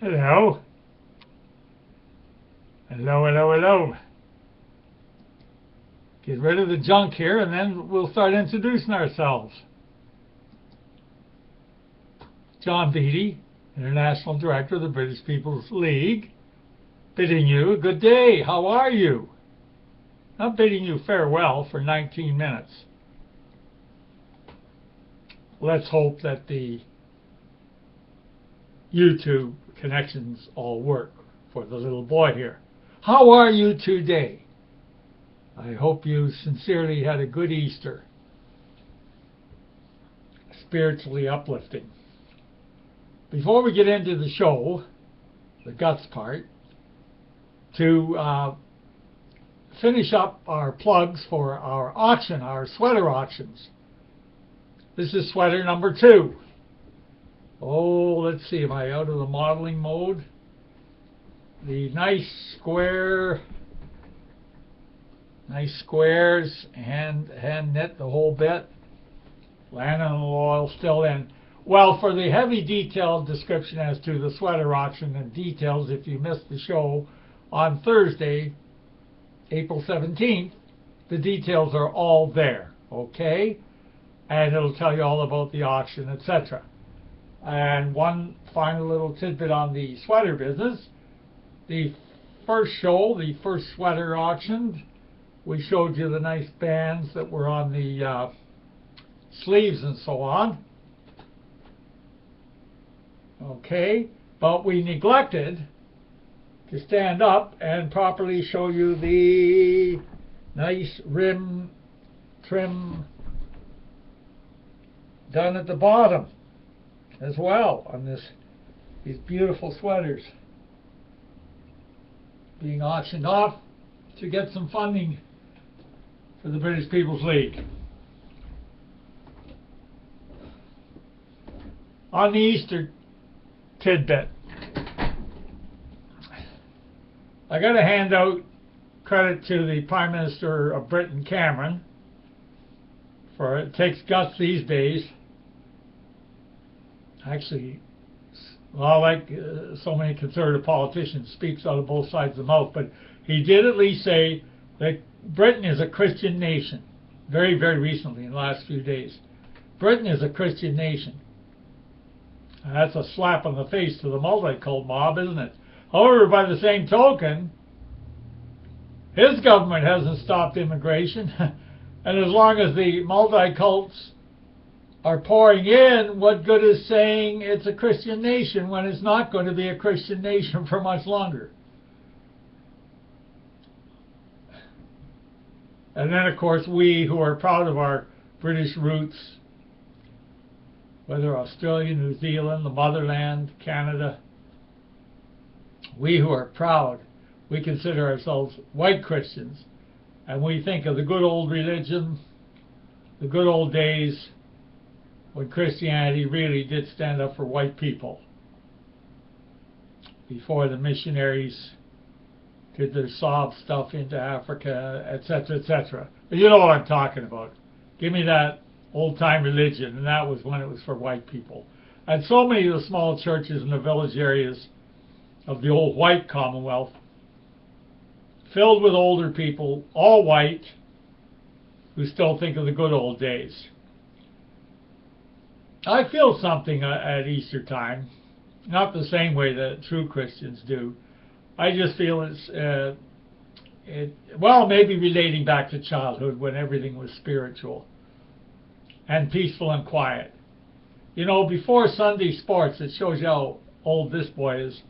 Hello. Hello, hello, hello. Get rid of the junk here and then we'll start introducing ourselves. John Beattie, International Director of the British People's League, bidding you a good day. How are you? I'm bidding you farewell for 19 minutes. Let's hope that the YouTube connections all work for the little boy here. How are you today? I hope you sincerely had a good Easter. Spiritually uplifting. Before we get into the show, the guts part, to finish up our plugs for our auction, our sweater auctions. This is sweater number 2. Oh, let's see, am I out of the modeling mode? The nice squares, hand knit the whole bit. Linen oil still in. Well, for the heavy detailed description as to the sweater auction and details, if you missed the show on Thursday, April 17th, the details are all there, okay? And it'll tell you all about the auction, etc. And one final little tidbit on the sweater business. The first show, the first sweater auction, we showed you the nice bands that were on the sleeves and so on. Okay, but we neglected to stand up and properly show you the nice rim trim done at the bottom as well on these beautiful sweaters being auctioned off to get some funding for the British People's League. On the Easter tidbit, I got to hand out credit to the Prime Minister of Britain, Cameron, for it takes guts these days. Actually, well, like so many conservative politicians, speaks out of both sides of the mouth, but he did at least say that Britain is a Christian nation. Very, very recently, in the last few days. Britain is a Christian nation. And that's a slap on the face to the multicult mob, isn't it? However, by the same token, his government hasn't stopped immigration. And as long as the multicults are pouring in, what good is saying it's a Christian nation when it's not going to be a Christian nation for much longer? And then, of course, we who are proud of our British roots, whether Australia, New Zealand, the motherland, Canada, we who are proud, we consider ourselves white Christians, and we think of the good old religion, the good old days when Christianity really did stand up for white people before the missionaries did their sob stuff into Africa, etc., etc. But you know what I'm talking about. Give me that old-time religion, and that was when it was for white people. And so many of the small churches in the village areas of the old white Commonwealth, filled with older people, all white, who still think of the good old days. I feel something at Easter time, not the same way that true Christians do. I just feel well, maybe relating back to childhood when everything was spiritual and peaceful and quiet. You know, before Sunday sports, it shows you how old this boy is.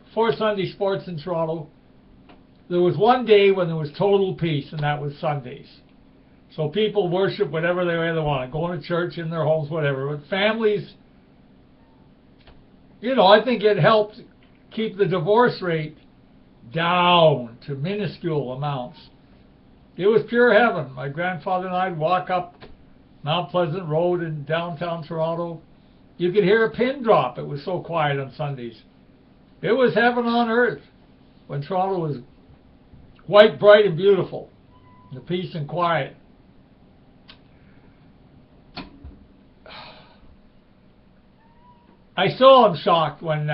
Before Sunday sports in Toronto, there was one day when there was total peace, and that was Sundays. So people worship whatever way they want, going to church, in their homes, whatever. But families, you know, I think it helped keep the divorce rate down to minuscule amounts. It was pure heaven. My grandfather and I'd walk up Mount Pleasant Road in downtown Toronto. You could hear a pin drop. It was so quiet on Sundays. It was heaven on earth when Toronto was white, bright, and beautiful. The peace and quiet. I still am shocked when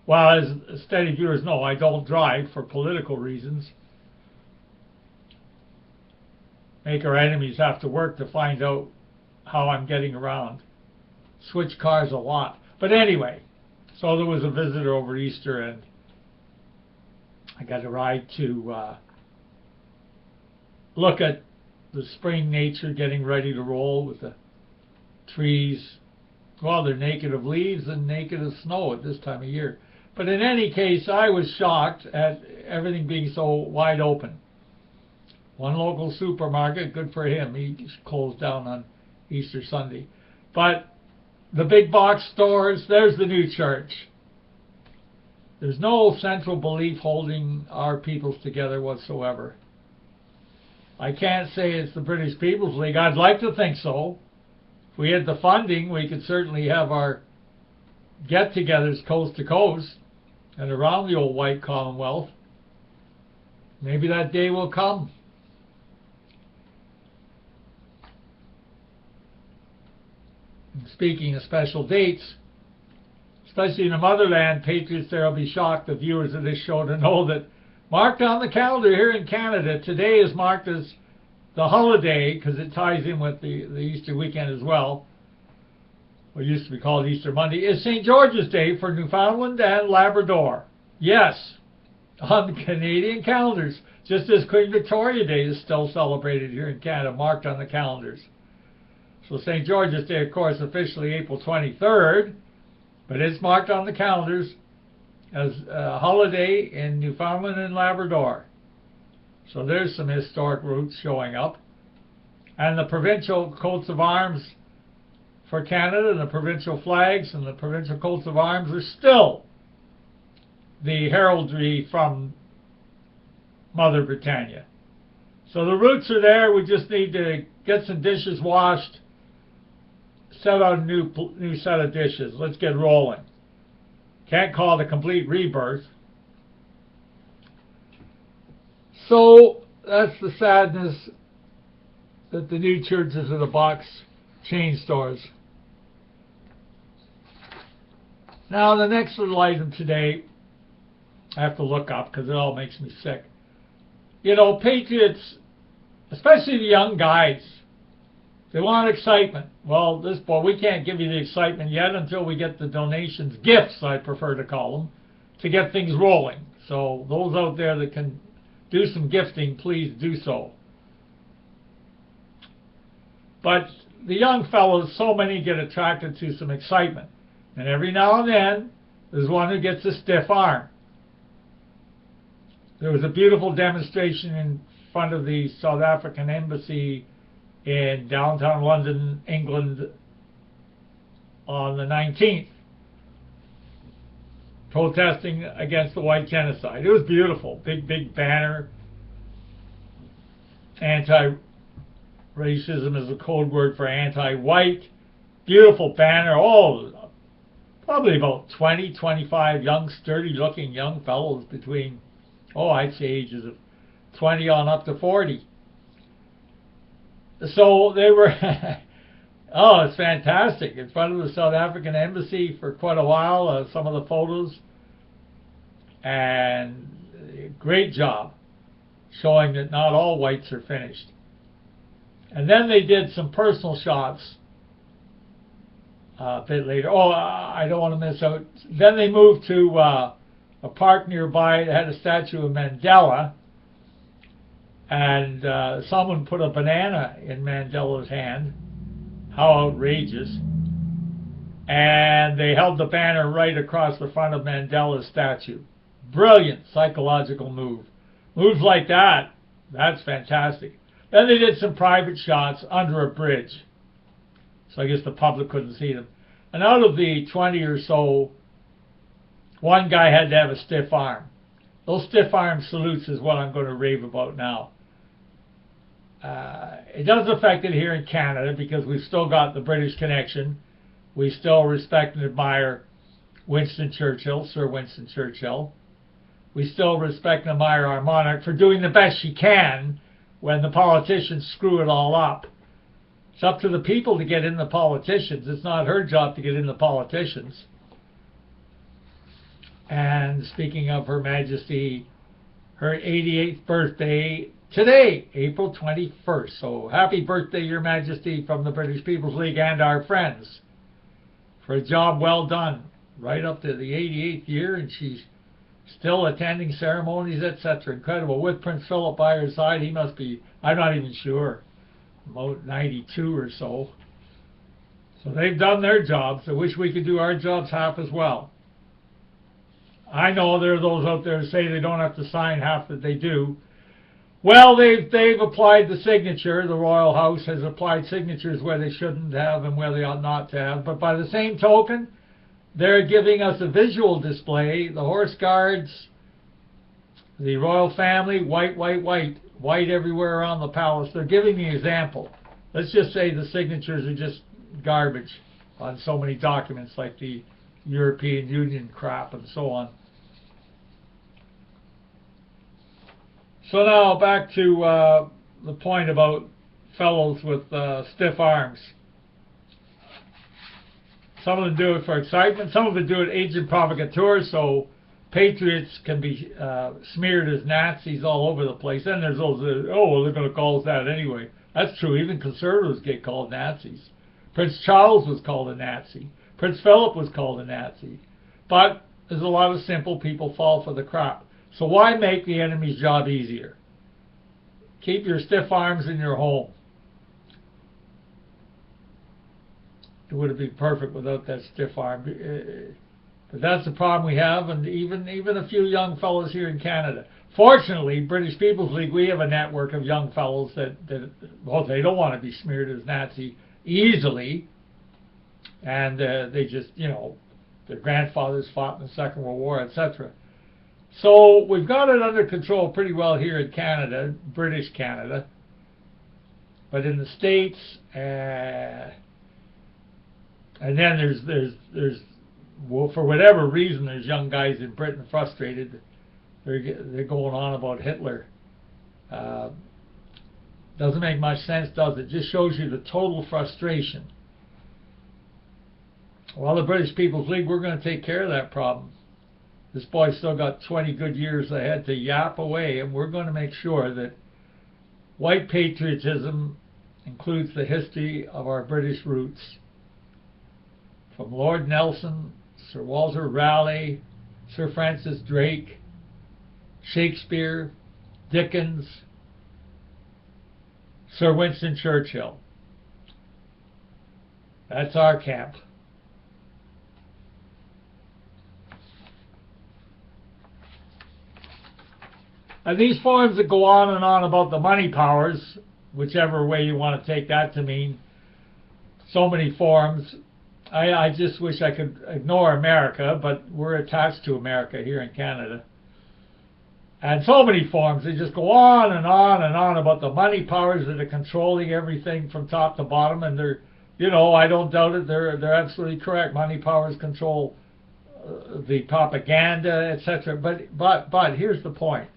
Well, as steady viewers know, I don't drive for political reasons. Make our enemies have to work to find out how I'm getting around. Switch cars a lot. But anyway, so there was a visitor over Easter, and I got a ride to look at the spring nature getting ready to roll with the trees. Well, they're naked of leaves and naked of snow at this time of year. But in any case, I was shocked at everything being so wide open. One local supermarket, good for him, he closed down on Easter Sunday. But the big box stores, there's the new church. There's no central belief holding our peoples together whatsoever. I can't say it's the British People's League. I'd like to think so. If we had the funding, we could certainly have our get-togethers coast to coast and around the old white Commonwealth. Maybe that day will come. And speaking of special dates, especially in the motherland, patriots there will be shocked, the viewers of this show, to know that marked on the calendar here in Canada, today is marked as the holiday, because it ties in with the Easter weekend as well, what used to be called Easter Monday, is St. George's Day for Newfoundland and Labrador. Yes, on the Canadian calendars, just as Queen Victoria Day is still celebrated here in Canada, marked on the calendars. So St. George's Day, of course, officially April 23rd, but it's marked on the calendars as a holiday in Newfoundland and Labrador. So there's some historic roots showing up. And the provincial coats of arms for Canada, and the provincial flags and the provincial coats of arms are still the heraldry from Mother Britannia. So the roots are there. We just need to get some dishes washed, set out a new set of dishes. Let's get rolling. Can't call it a complete rebirth. So that's the sadness that the new churches are the box chain stores. Now the next little item today, I have to look up because it all makes me sick. You know, patriots, especially the young guys, they want excitement. Well, we can't give you the excitement yet until we get the donations, gifts I prefer to call them, to get things rolling. So those out there that can do some gifting, please do so. But the young fellows, so many get attracted to some excitement. And every now and then, there's one who gets a stiff arm. There was a beautiful demonstration in front of the South African Embassy in downtown London, England, on the 19th, protesting against the white genocide. It was beautiful. Big, big banner. Anti-racism is a code word for anti-white. Beautiful banner. Oh, probably about 20, 25 young, sturdy-looking young fellows between, I'd say ages of 20 on up to 40. So they were, it's fantastic, in front of the South African Embassy for quite a while, some of the photos, and great job showing that not all whites are finished. And then they did some personal shots a bit later. I don't want to miss out. Then they moved to a park nearby that had a statue of Mandela, and someone put a banana in Mandela's hand. How outrageous. And they held the banner right across the front of Mandela's statue. Brilliant psychological move. Moves like that, that's fantastic. Then they did some private shots under a bridge. So I guess the public couldn't see them. And out of the 20 or so, one guy had to have a stiff arm. Those stiff arm salutes is what I'm going to rave about now. It does affect it here in Canada because we've still got the British connection. We still respect and admire Winston Churchill, Sir Winston Churchill. We still respect and admire our monarch for doing the best she can when the politicians screw it all up. It's up to the people to get in the politicians. It's not her job to get in the politicians. And speaking of Her Majesty, her 88th birthday today, April 21st. So happy birthday, Your Majesty, from the British People's League and our friends, for a job well done right up to the 88th year, and she's still attending ceremonies, etc. Incredible. With Prince Philip by her side, he must be, I'm not even sure, about 92 or so. So they've done their jobs. I wish we could do our jobs half as well. I know there are those out there who say they don't have to sign half that they do. Well, they've applied the signature. The Royal House has applied signatures where they shouldn't have and where they ought not to have. But by the same token, they're giving us a visual display. The Horse Guards, the royal family, white, white, white, white everywhere around the palace. They're giving the example. Let's just say the signatures are just garbage on so many documents like the European Union crap and so on. So now back to the point about fellows with stiff arms. Some of them do it for excitement. Some of them do it agent provocateur, so patriots can be smeared as Nazis all over the place. Then there's those that, oh, well, they're going to call us that anyway. That's true. Even conservatives get called Nazis. Prince Charles was called a Nazi. Prince Philip was called a Nazi. But there's a lot of simple people fall for the crap. So why make the enemy's job easier? Keep your stiff arms in your home. It would have been perfect without that stiff arm. But that's the problem we have, and even a few young fellows here in Canada. Fortunately, British People's League, we have a network of young fellows that well, they don't want to be smeared as Nazi easily. And they just, you know, their grandfathers fought in the Second World War, etc. So we've got it under control pretty well here in Canada, British Canada. But in the States, and then there's well, for whatever reason, there's young guys in Britain frustrated. They're going on about Hitler. Doesn't make much sense, does it? Just shows you the total frustration. Well, the British People's League, we're going to take care of that problem. This boy's still got 20 good years ahead to yap away, and we're going to make sure that white patriotism includes the history of our British roots. From Lord Nelson, Sir Walter Raleigh, Sir Francis Drake, Shakespeare, Dickens, Sir Winston Churchill. That's our camp. And these forums that go on and on about the money powers, whichever way you want to take that to mean, so many forums, I just wish I could ignore America, but we're attached to America here in Canada. And so many forums, they just go on and on and on about the money powers that are controlling everything from top to bottom, and they're, you know, I don't doubt it, they're absolutely correct. Money powers control the propaganda, etc. But here's the point.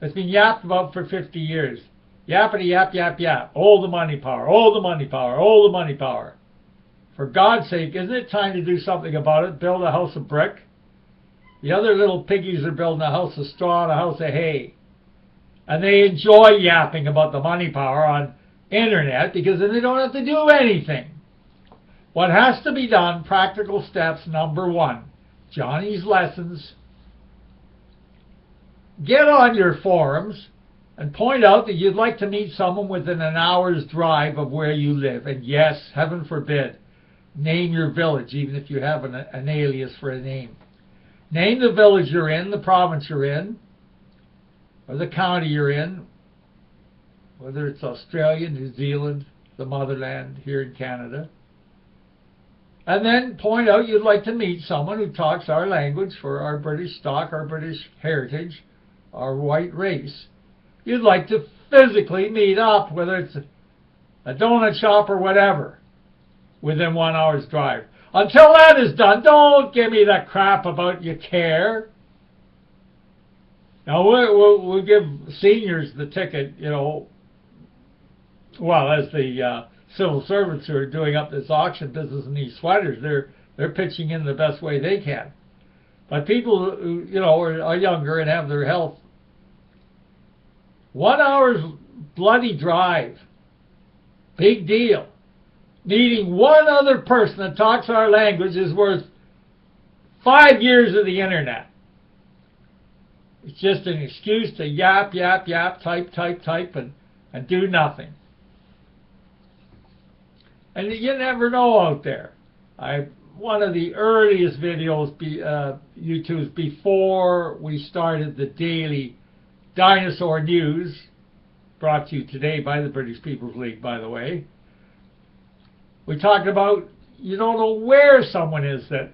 It's been yapped about for 50 years. Yappity yap yap yap. Oh, the money power. Oh, the money power. Oh, the money power. For God's sake, isn't it time to do something about it? Build a house of brick? The other little piggies are building a house of straw and a house of hay. And they enjoy yapping about the money power on internet because then they don't have to do anything. What has to be done, practical steps, number one, Johnny's lessons. Get on your forums and point out that you'd like to meet someone within an hour's drive of where you live. And yes, heaven forbid, name your village, even if you have an alias for a name. Name the village you're in, the province you're in, or the county you're in, whether it's Australia, New Zealand, the motherland here in Canada. And then point out you'd like to meet someone who talks our language for our British stock, our British heritage, our white race. You'd like to physically meet up, whether it's a donut shop or whatever, within 1 hour's drive. Until that is done, don't give me that crap about you care. Now, we'll give seniors the ticket, you know, well, as the civil servants who are doing up this auction business in these sweaters, they're pitching in the best way they can. But people who, are younger and have their health, 1 hour's bloody drive, big deal. Meeting one other person that talks our language is worth 5 years of the internet. It's just an excuse to yap, yap, yap, type, type, type, and do nothing. And you never know out there. One of the earliest videos, YouTube's before we started the daily Dinosaur news, brought to you today by the British People's League, by the way. We talked about you don't know where someone is that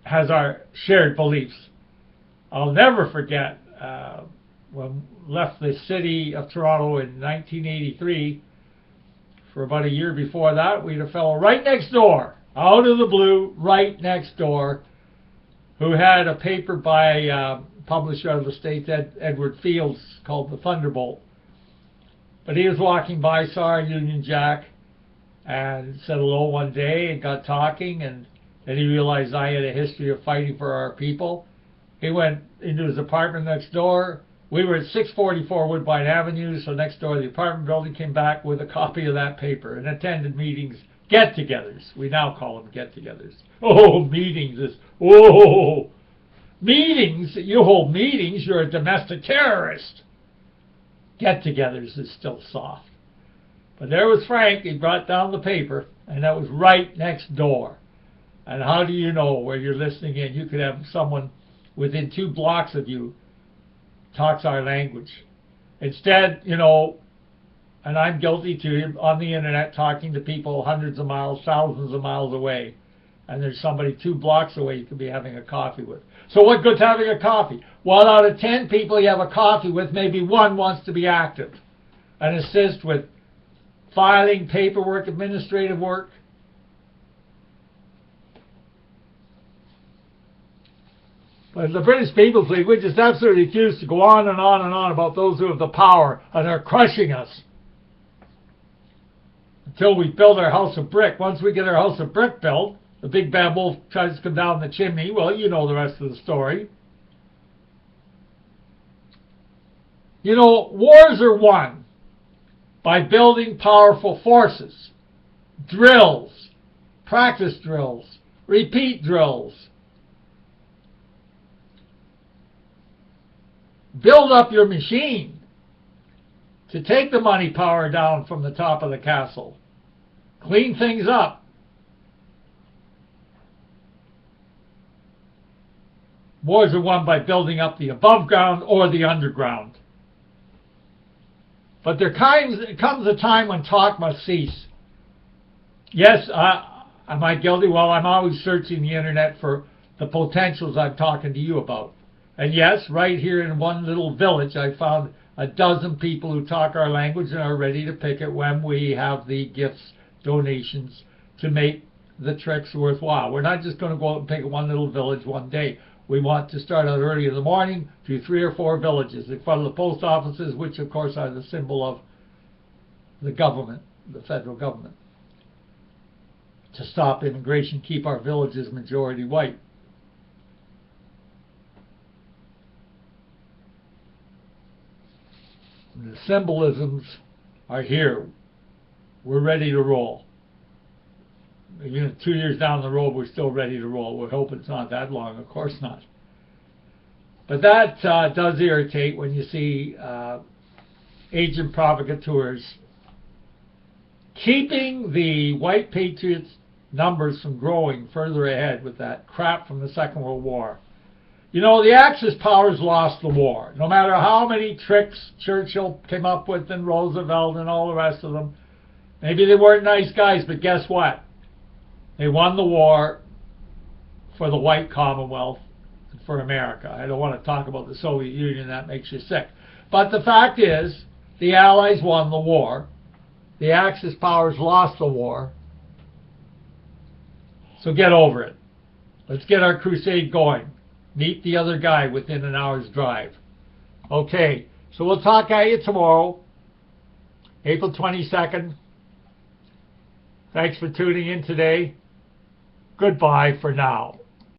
has our shared beliefs. I'll never forget when we left the city of Toronto in 1983. For about a year before that, we had a fellow right next door, out of the blue, right next door, who had a paper by publisher out of the States, Edward Fields, called The Thunderbolt. But he was walking by, saw our Union Jack, and said hello one day, and got talking, and then he realized I had a history of fighting for our people. He went into his apartment next door. We were at 644 Woodbine Avenue, so next door the apartment building, came back with a copy of that paper and attended meetings, get-togethers. We now call them get-togethers. Oh, meetings is, oh, meetings, you hold meetings, you're a domestic terrorist. Get-togethers is still soft. But there was Frank, he brought down the paper, and that was right next door. And how do you know where you're listening in? You could have someone within 2 blocks of you talks our language. Instead, and I'm guilty too, on the internet talking to people hundreds of miles, thousands of miles away, and there's somebody 2 blocks away you could be having a coffee with. So what good's having a coffee? Well, out of 10 people you have a coffee with, maybe 1 wants to be active and assist with filing, paperwork, administrative work. But the British People's League, we just absolutely refuse to go on and on and on about those who have the power and are crushing us until we build our house of brick. Once we get our house of brick built, the big bad wolf tries to come down the chimney. Well, you know the rest of the story. Wars are won by building powerful forces, drills, practice drills, repeat drills. Build up your machine to take the money power down from the top of the castle. Clean things up. Wars are won by building up the above ground or the underground. But there comes a time when talk must cease. Yes, am I guilty? Well, I'm always searching the internet for the potentials I'm talking to you about. And yes, right here in one little village, I found a dozen people who talk our language and are ready to pick it when we have the gifts, donations to make the trips worthwhile. We're not just going to go out and pick one little village one day. We want to start out early in the morning, do 3 or 4 villages in front of the post offices, which of course are the symbol of the government, the federal government, to stop immigration, keep our villages majority white. The symbolisms are here. We're ready to roll. Even 2 years down the road, we're still ready to roll. We hope it's not that long. Of course not. But that does irritate when you see agent provocateurs keeping the white patriots' numbers from growing further ahead with that crap from the Second World War. The Axis powers lost the war. No matter how many tricks Churchill came up with and Roosevelt and all the rest of them. Maybe they weren't nice guys, but guess what? They won the war for the white Commonwealth and for America. I don't want to talk about the Soviet Union. That makes you sick. But the fact is, the Allies won the war. The Axis powers lost the war. So get over it. Let's get our crusade going. Meet the other guy within an hour's drive. Okay, so we'll talk at you tomorrow, April 22nd. Thanks for tuning in today. Goodbye for now.